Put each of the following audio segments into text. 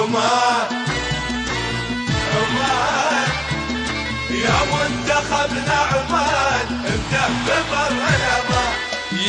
عمان عمان يا منتخبنا عمان انت في بر الامان.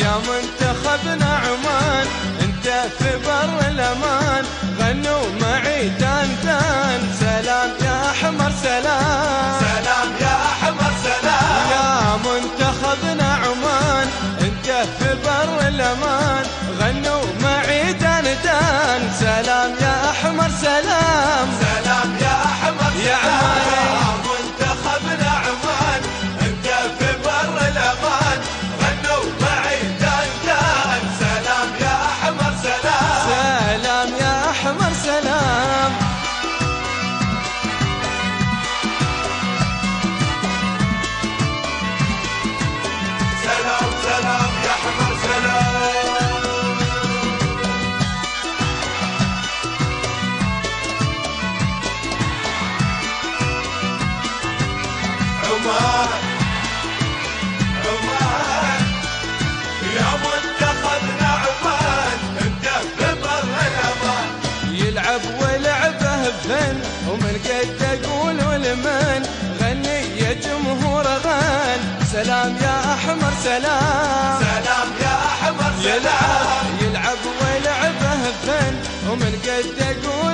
يا منتخبنا عمان انت في بر الامان. غنوا معي دان دان سلام يا احمر سلام. سلام يا احمر سلام. يا منتخبنا عمان انت في بر الامان. غنوا معي دان دان سلام يا احمر سلام. سلام يا احمر يا عماني. يا منتخبنا عمان انت في بر الامان. غنوا معي دان دان سلام يا احمر سلام. سلام يا احمر سلام. سلام سلام يا احمر سلام. عمان عمان يا منتخبنا عمان انت في بر الامان. يلعب ولعبه بفن ومن قد اقول ولمن. غني يا جمهور غن سلام يا احمر سلام. سلام يا احمر سلام. يلعب ولعبه بفن ومن قد اقول